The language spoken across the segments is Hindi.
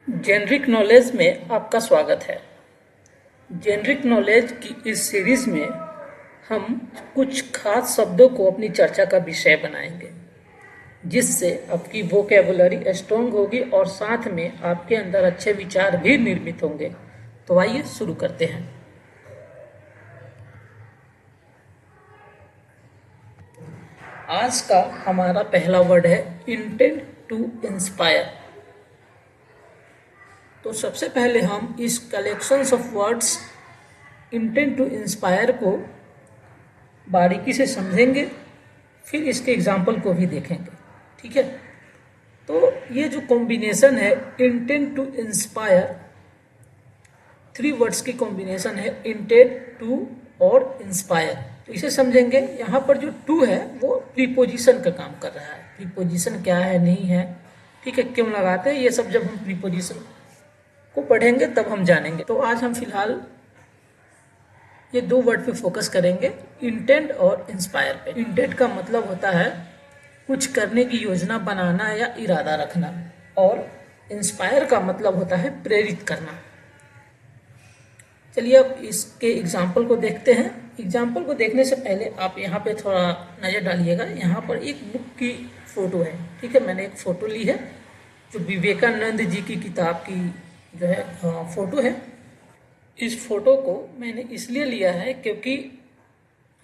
जेनरिक नॉलेज में आपका स्वागत है। जेनरिक नॉलेज की इस सीरीज में हम कुछ खास शब्दों को अपनी चर्चा का विषय बनाएंगे, जिससे आपकी वोकैबुलरी स्ट्रॉन्ग होगी और साथ में आपके अंदर अच्छे विचार भी निर्मित होंगे। तो आइए शुरू करते हैं। आज का हमारा पहला वर्ड है इंटेंट टू इंस्पायर। तो सबसे पहले हम इस collections of words intent to inspire को बारीकी से समझेंगे, फिर इसके एग्जाम्पल को भी देखेंगे। ठीक है, तो ये जो कॉम्बिनेशन है इंटेंट टू इंस्पायर, 3 वर्ड्स की कॉम्बिनेशन है, इंटेंट टू और इंस्पायर। तो इसे समझेंगे। यहाँ पर जो टू है वो प्रीपोजिशन का काम कर रहा है। प्रीपोजिशन क्या है, नहीं है, ठीक है, क्यों लगाते हैं, ये सब जब हम प्रीपोजिशन को पढ़ेंगे तब हम जानेंगे। तो आज हम फिलहाल ये 2 वर्ड पे फोकस करेंगे, इंटेंट और इंस्पायर पे। इंटेंट का मतलब होता है कुछ करने की योजना बनाना या इरादा रखना, और इंस्पायर का मतलब होता है प्रेरित करना। चलिए अब इसके एग्जाम्पल को देखते हैं। एग्जाम्पल को देखने से पहले आप यहाँ पे थोड़ा नज़र डालिएगा। यहाँ पर एक बुक की फ़ोटो है, ठीक है, मैंने एक फ़ोटो ली है जो विवेकानंद जी की किताब की जो है फ़ोटो है। इस फोटो को मैंने इसलिए लिया है क्योंकि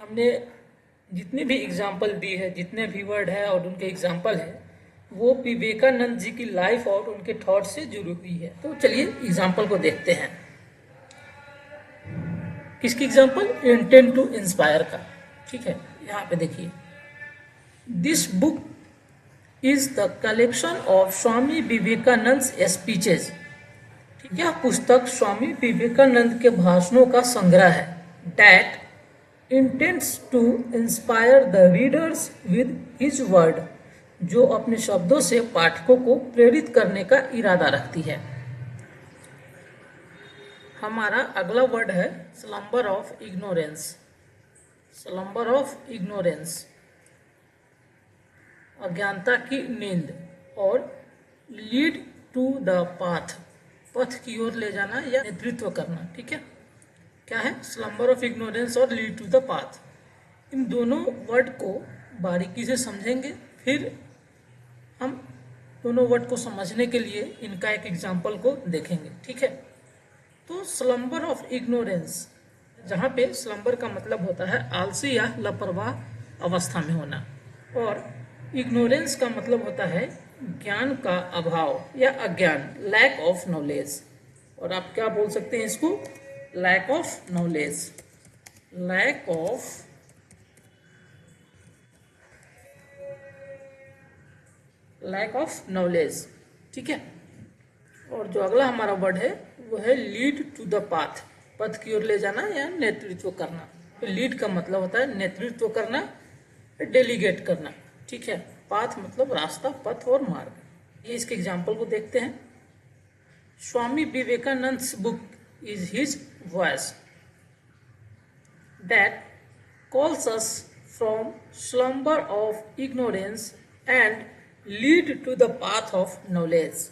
हमने जितनी भी एग्जाम्पल दी है, जितने भी वर्ड है और उनके एग्जाम्पल है, वो विवेकानंद जी की लाइफ और उनके थॉट से जुड़ी हुई है। तो चलिए एग्जाम्पल को देखते हैं। किसकी एग्जाम्पल? इंटेंट टू इंस्पायर का। ठीक है, यहाँ पे देखिए, this book is the collection of Swami Vivekananda speeches. यह पुस्तक स्वामी विवेकानंद के भाषणों का संग्रह है। That intents to inspire the readers with his word, जो अपने शब्दों से पाठकों को प्रेरित करने का इरादा रखती है। हमारा अगला वर्ड है slumber of ignorance. Slumber of ignorance, अज्ञानता की नींद, और लीड टू द पाथ, पथ की ओर ले जाना या नेतृत्व करना। ठीक है, क्या है? स्लम्बर ऑफ इग्नोरेंस और लीड टू द पाथ। इन दोनों वर्ड को बारीकी से समझेंगे, फिर हम दोनों वर्ड को समझने के लिए इनका एक एग्जाम्पल को देखेंगे। ठीक है, तो स्लम्बर ऑफ इग्नोरेंस, जहाँ पे स्लम्बर का मतलब होता है आलसी या लापरवाह अवस्था में होना, और इग्नोरेंस का मतलब होता है ज्ञान का अभाव या अज्ञान, लैक ऑफ नॉलेज। और आप क्या बोल सकते हैं इसको? Lack of knowledge, lack of knowledge. ठीक है, और जो अगला हमारा वर्ड है वो है लीड टू द पाथ, पथ की ओर ले जाना या नेतृत्व करना। तो लीड का मतलब होता है नेतृत्व करना, डेलीगेट करना। ठीक है, पाथ मतलब रास्ता, पथ और मार्ग। ये इसके एग्जाम्पल को देखते हैं। Swami Vivekananda book is his voice that calls us from slumber of ignorance and lead to the path of knowledge।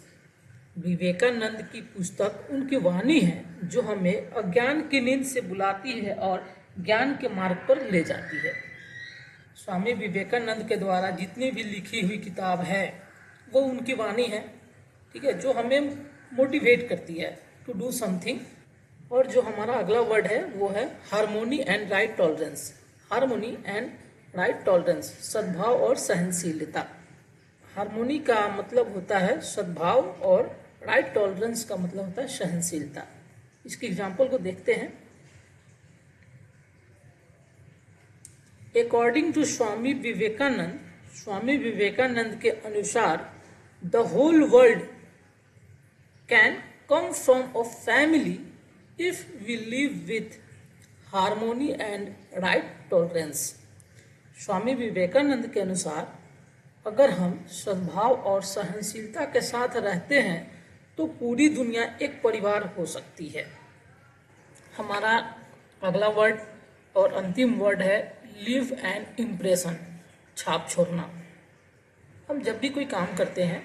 Vivekananda की पुस्तक उनकी वाणी है जो हमें अज्ञान की नींद से बुलाती है और ज्ञान के मार्ग पर ले जाती है। स्वामी विवेकानंद के द्वारा जितनी भी लिखी हुई किताब है वो उनकी वाणी है, ठीक है, जो हमें मोटिवेट करती है टू डू समथिंग। और जो हमारा अगला वर्ड है वो है harmony and right tolerance. Harmony and right tolerance, सद्भाव और सहनशीलता। हार्मोनी का मतलब होता है सद्भाव और राइट टॉलरेंस का मतलब होता है सहनशीलता। इसके एग्जाम्पल को देखते हैं। अकॉर्डिंग टू स्वामी विवेकानंद के अनुसार the whole world can come from a family if we live with harmony and right tolerance. Swami Vivekananda के अनुसार अगर हम सद्भाव और सहनशीलता के साथ रहते हैं तो पूरी दुनिया एक परिवार हो सकती है। हमारा अगला वर्ड और अंतिम वर्ड है लीव एन इम्प्रेशन, छाप छोड़ना। हम जब भी कोई काम करते हैं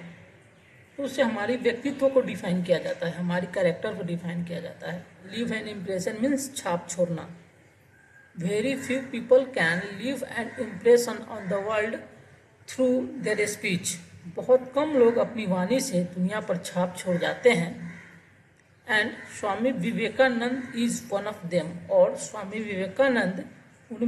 तो उससे हमारी व्यक्तित्व को डिफाइन किया जाता है, हमारी कैरेक्टर को डिफाइन किया जाता है। लीव एन इम्प्रेशन मीन्स छाप छोड़ना। Very few people can leave an impression on the world through their speech. बहुत कम लोग अपनी वाणी से दुनिया पर छाप छोड़ जाते हैं। And Swami Vivekananda is one of them, और स्वामी विवेकानंद उनमें